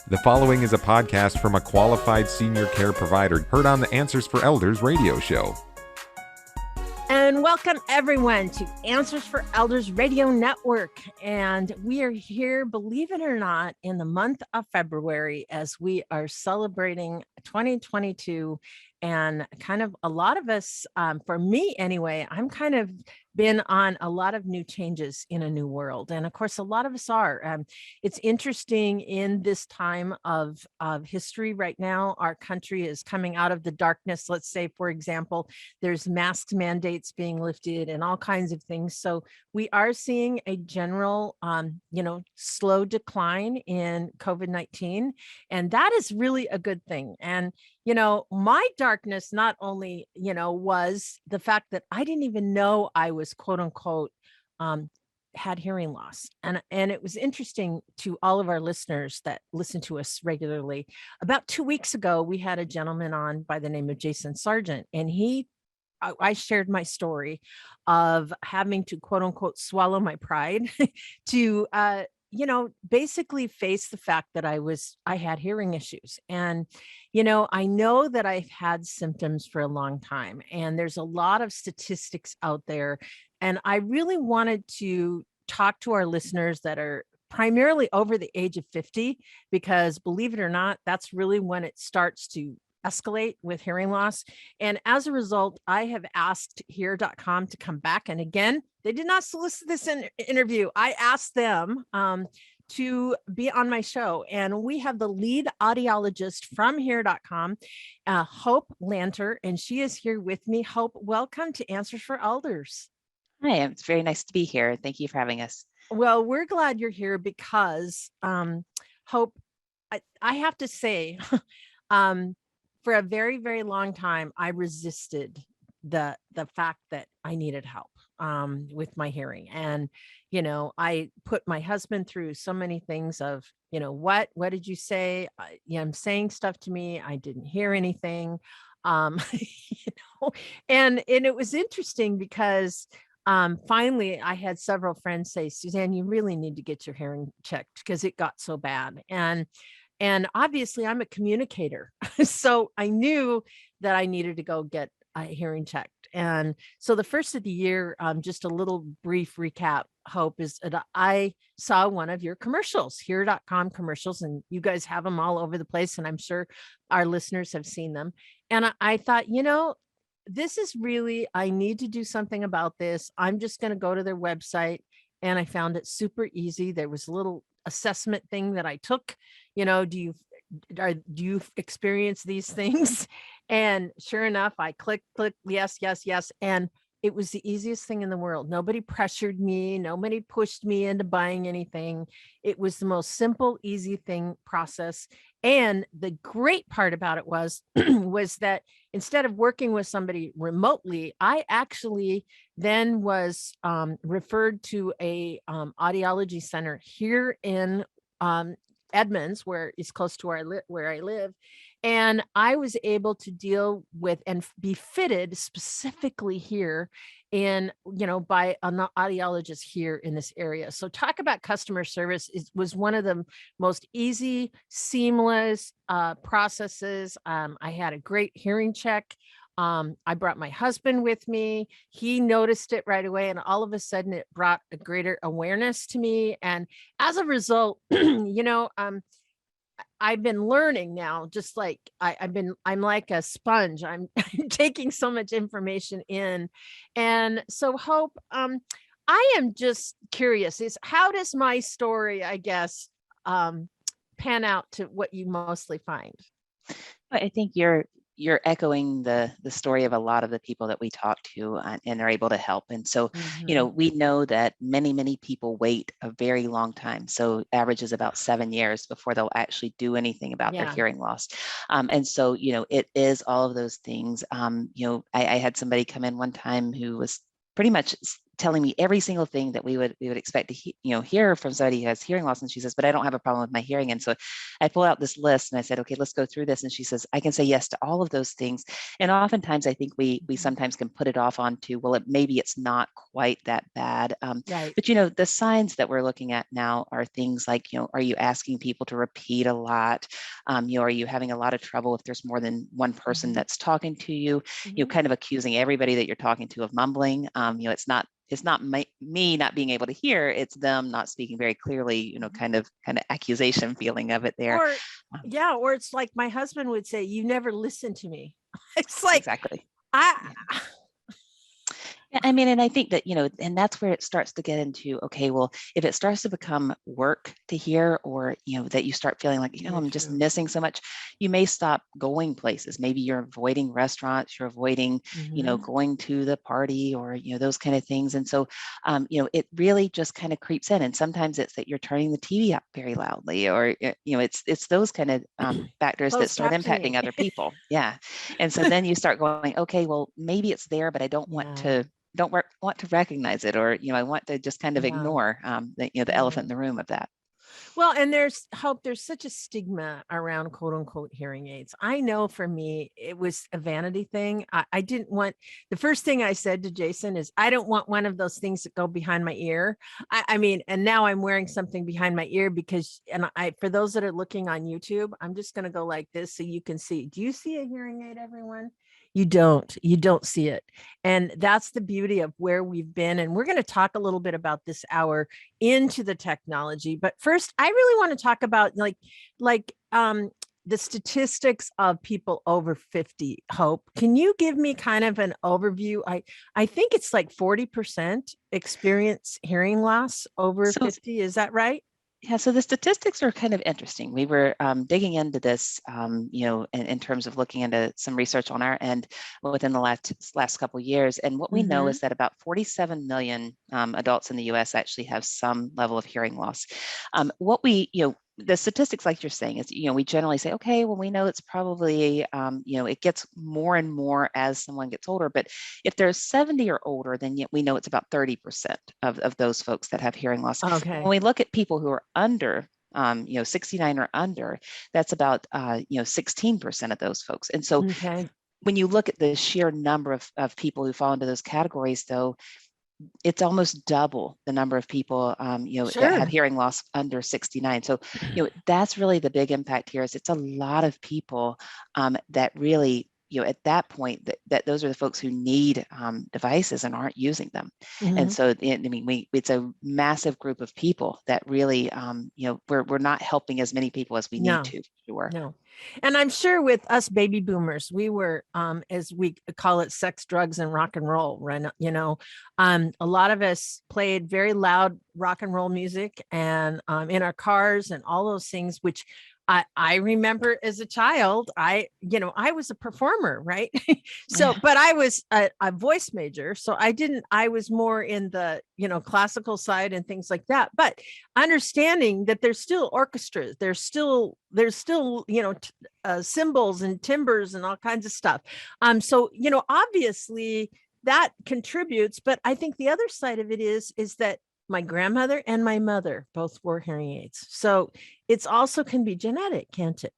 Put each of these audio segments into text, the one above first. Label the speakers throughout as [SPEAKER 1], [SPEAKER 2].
[SPEAKER 1] The following is a podcast from a qualified senior care provider heard on the Answers for Elders radio show.
[SPEAKER 2] And welcome everyone to Answers for Elders Radio Network. And we are here, believe it or not, in the month of February as we are celebrating 2022. And kind of a lot of us, for me anyway, I'm kind of been on a lot of new changes in a new world. And of course, a lot of us are. It's interesting in this time of history right now, our country is coming out of the darkness. Let's say, for example, there's mask mandates being lifted and all kinds of things. So we are seeing a general, slow decline in COVID-19. And that is really a good thing. And my darkness not only, was the fact that I didn't even know I was quote unquote had hearing loss. And it was interesting to all of our listeners that listen to us regularly. About 2 weeks ago, we had a gentleman on by the name of Jason Sargent, and I shared my story of having to quote unquote swallow my pride to basically face the fact that I had hearing issues. And, I know that I've had symptoms for a long time, and there's a lot of statistics out there. And I really wanted to talk to our listeners that are primarily over the age of 50, because believe it or not, that's really when it starts to escalate with hearing loss. And as a result, I have asked Hear.com to come back. And again, they did not solicit this interview. I asked them to be on my show. And we have the lead audiologist from Hear.com, Hope Lanter, and she is here with me. Hope, welcome to Answers for Elders.
[SPEAKER 3] Hi, it's very nice to be here. Thank you for having us.
[SPEAKER 2] Well, we're glad you're here because, Hope, I have to say, for a very, very long time, I resisted the fact that I needed help with my hearing. And, I put my husband through so many things of, what did you say? I'm saying stuff to me. I didn't hear anything. And it was interesting because finally I had several friends say, Suzanne, you really need to get your hearing checked because it got so bad. And obviously I'm a communicator. So I knew that I needed to go get a hearing checked. And so the first of the year, just a little brief recap, Hope, is that I saw one of your commercials, Hear.com commercials, and you guys have them all over the place. And I'm sure our listeners have seen them. And I thought, this is really, I need to do something about this. I'm just going to go to their website. And I found it super easy. There was a little assessment thing that I took, do you experience these things? And sure enough, I click, yes. And it was the easiest thing in the world. Nobody pressured me. Nobody pushed me into buying anything. It was the most simple, easy process. And the great part about it was that instead of working with somebody remotely, I actually then was referred to a audiology center here in Edmonds, where it's close to where I live. And I was able to deal with and be fitted specifically here by an audiologist here in this area. So talk about customer service. It was one of the most easy, seamless processes. I had a great hearing check. I brought my husband with me. He noticed it right away. And all of a sudden it brought a greater awareness to me. And as a result, I've been learning now, just like I'm like a sponge. I'm taking so much information in. And so Hope, I am just curious, is how does my story, I guess, pan out to what you mostly find?
[SPEAKER 3] I think you're echoing the story of a lot of the people that we talk to and are able to help. And so, we know that many people wait a very long time. So average is about 7 years before they'll actually do anything about their hearing loss. And so, it is all of those things. I had somebody come in one time who was pretty much telling me every single thing that we would expect to hear from somebody who has hearing loss. And she says, but I don't have a problem with my hearing. And so I pulled out this list and I said, okay, let's go through this. And she says, I can say yes to all of those things. And oftentimes I think we sometimes can put it off onto, well, maybe it's not quite that bad.
[SPEAKER 2] Right.
[SPEAKER 3] But the signs that we're looking at now are things like, are you asking people to repeat a lot? Are you having a lot of trouble if there's more than one person that's talking to you? Kind of accusing everybody that you're talking to of mumbling. It's not me not being able to hear, it's them not speaking very clearly, kind of accusation feeling of it there.
[SPEAKER 2] Or it's like my husband would say, you never listen to me. It's like,
[SPEAKER 3] exactly.
[SPEAKER 2] I
[SPEAKER 3] mean, and I think that, and that's where it starts to get into, okay, well, if it starts to become work to hear, or, that you start feeling like, I'm just missing so much, you may stop going places. Maybe you're avoiding restaurants, you're avoiding, going to the party, or, those kind of things. And so, it really just kind of creeps in. And sometimes it's that you're turning the TV up very loudly, or, it's those kind of factors that start impacting other people. Yeah. And so then you start going, okay, well, maybe it's there, but I don't want to recognize it, or I want to just kind of ignore the elephant in the room of that.
[SPEAKER 2] Well, and there's such a stigma around quote unquote hearing aids. I know for me, it was a vanity thing. I didn't want, the first thing I said to Jason is, I don't want one of those things that go behind my ear. I mean, and now I'm wearing something behind my ear because, for those that are looking on YouTube, I'm just going to go like this so you can see. Do you see a hearing aid, everyone? You don't see it. And that's the beauty of where we've been. And we're going to talk a little bit about this hour into the technology. But first, I really want to talk about the statistics of people over 50. Hope, can you give me kind of an overview? I think it's like 40% experience hearing loss over 50. Is that right?
[SPEAKER 3] Yeah, so the statistics are kind of interesting. We were digging into this, in terms of looking into some research on our end within the last couple of years. And what we know is that about 47 million adults in the U.S. actually have some level of hearing loss. The statistics, like you're saying, is, we generally say, okay, well, we know it's probably, it gets more and more as someone gets older. But if they're 70 or older, then we know it's about 30% of those folks that have hearing loss.
[SPEAKER 2] Okay.
[SPEAKER 3] When we look at people who are under 69 or under, that's about 16% of those folks. And so when you look at the sheer number of people who fall into those categories, though, it's almost double the number of people, that have hearing loss under 69. So, that's really the big impact here. Is it's a lot of people that really, at that point, that those are the folks who need devices and aren't using them. And so, it's a massive group of people that really, we're not helping as many people as we need to. Sure.
[SPEAKER 2] No. And I'm sure with us baby boomers, we were, as we call it, sex, drugs, and rock and roll, right? A lot of us played very loud rock and roll music and in our cars and all those things, which I remember as a child, I was a performer, right? So, but I was a voice major. So I was more in the, classical side and things like that, but understanding that there's still orchestras, there's still, cymbals and timbres and all kinds of stuff. So, obviously that contributes, but I think the other side of it is that my grandmother and my mother both wore hearing aids. So it's also can be genetic, can't it?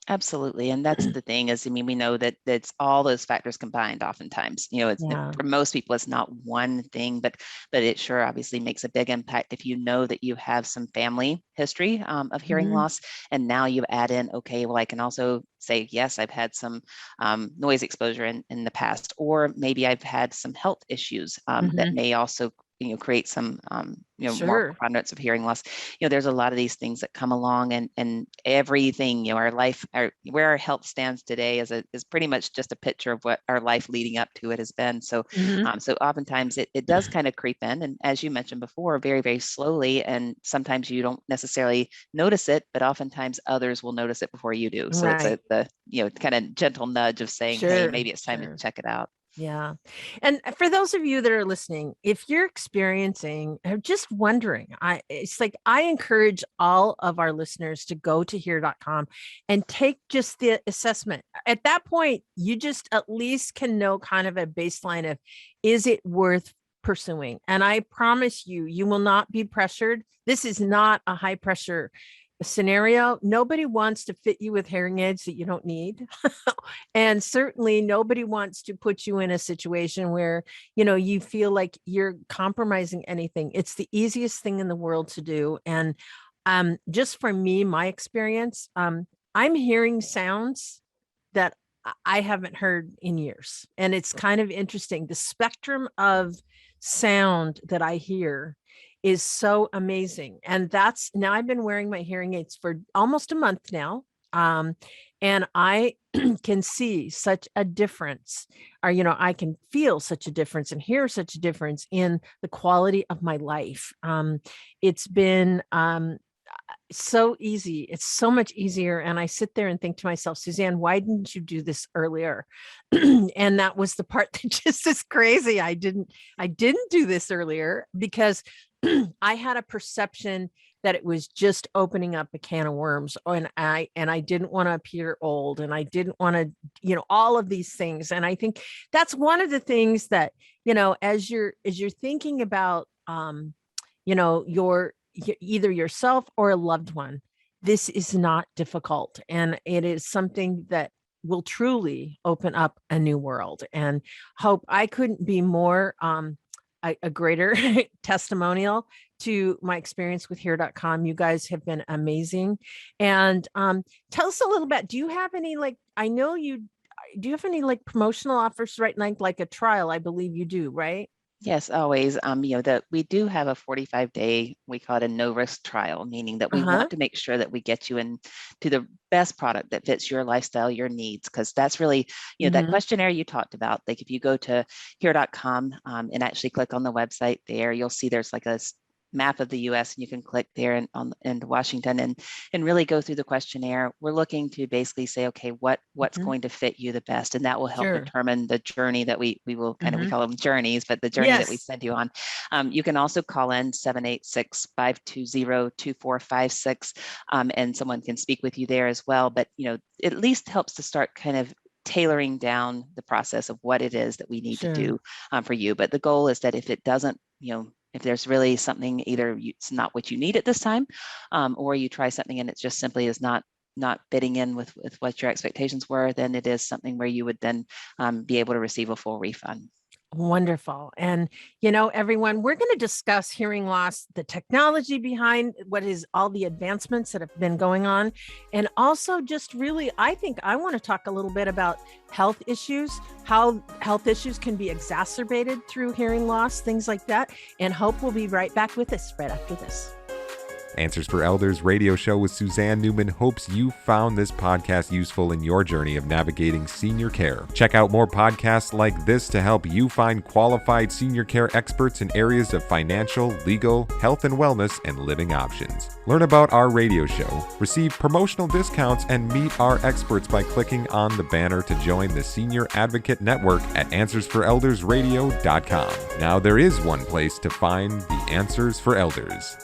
[SPEAKER 3] Absolutely. And that's the thing is, we know that it's all those factors combined oftentimes, for most people, it's not one thing, but it sure obviously makes a big impact if you know that you have some family history of hearing loss. And now you add in, okay, well, I can also say, yes, I've had some noise exposure in the past, or maybe I've had some health issues that may also create some, more preponderance of hearing loss. There's a lot of these things that come along, and everything, our life, where our health stands today is pretty much just a picture of what our life leading up to it has been. So, so oftentimes it does kind of creep in, and as you mentioned before, very, very slowly, and sometimes you don't necessarily notice it, but oftentimes others will notice it before you do. So it's the kind of gentle nudge of saying, hey, maybe it's time to check it out.
[SPEAKER 2] Yeah. And for those of you that are listening, if you're experiencing, just wondering, I encourage all of our listeners to go to hear.com and take just the assessment. At that point, you just at least can know kind of a baseline of, is it worth pursuing. And I promise you, you will not be pressured. This is not a high pressure scenario. Nobody wants to fit you with hearing aids that you don't need. And certainly nobody wants to put you in a situation where, you feel like you're compromising anything. It's the easiest thing in the world to do. And just for me, my experience, I'm hearing sounds that I haven't heard in years. And it's kind of interesting. The spectrum of sound that I hear is so amazing. And now I've been wearing my hearing aids for almost a month now. And I can see such a difference, or, I can feel such a difference and hear such a difference in the quality of my life. It's been so easy. It's so much easier. And I sit there and think to myself, Suzanne, why didn't you do this earlier? And that was the part that just is crazy. I didn't do this earlier because I had a perception that it was just opening up a can of worms, and I didn't want to appear old, and I didn't want to, all of these things. And I think that's one of the things that, as you're thinking about, your either yourself or a loved one, this is not difficult, and it is something that will truly open up a new world. And Hope, I couldn't be more a greater testimonial to my experience with Here.com. You guys have been amazing. And tell us a little bit, do you have any, do you have any promotional offers right now, like a trial? I believe you do, right?
[SPEAKER 3] Yes, always. That we do have a 45-day, we call it a no-risk trial, meaning that we want to make sure that we get you into the best product that fits your lifestyle, your needs, because that's really, that questionnaire you talked about. Like if you go to here.com and actually click on the website there, you'll see there's like a map of the US, and you can click there in Washington and really go through the questionnaire. We're looking to basically say, okay, what's going to fit you the best, and that will help determine the journey that we will kind of, we call them journeys, but the journey that we send you on. You can also call in 786-520-2456, and someone can speak with you there as well. But it at least helps to start kind of tailoring down the process of what it is that we need to do for you. But the goal is that if it doesn't, if there's really something, either it's not what you need at this time, or you try something and it just simply is not fitting in with what your expectations were, then it is something where you would then be able to receive a full refund.
[SPEAKER 2] Wonderful. And, everyone, we're going to discuss hearing loss, the technology behind what is all the advancements that have been going on. And also just really, I think I want to talk a little bit about health issues, how health issues can be exacerbated through hearing loss, things like that. And Hope will be right back with us right after this.
[SPEAKER 1] Answers for Elders radio show with Suzanne Newman hopes you found this podcast useful in your journey of navigating senior care. Check out more podcasts like this to help you find qualified senior care experts in areas of financial, legal, health and wellness, and living options. Learn about our radio show, receive promotional discounts, and meet our experts by clicking on the banner to join the Senior Advocate Network at AnswersForEldersRadio.com. Now there is one place to find the Answers for Elders.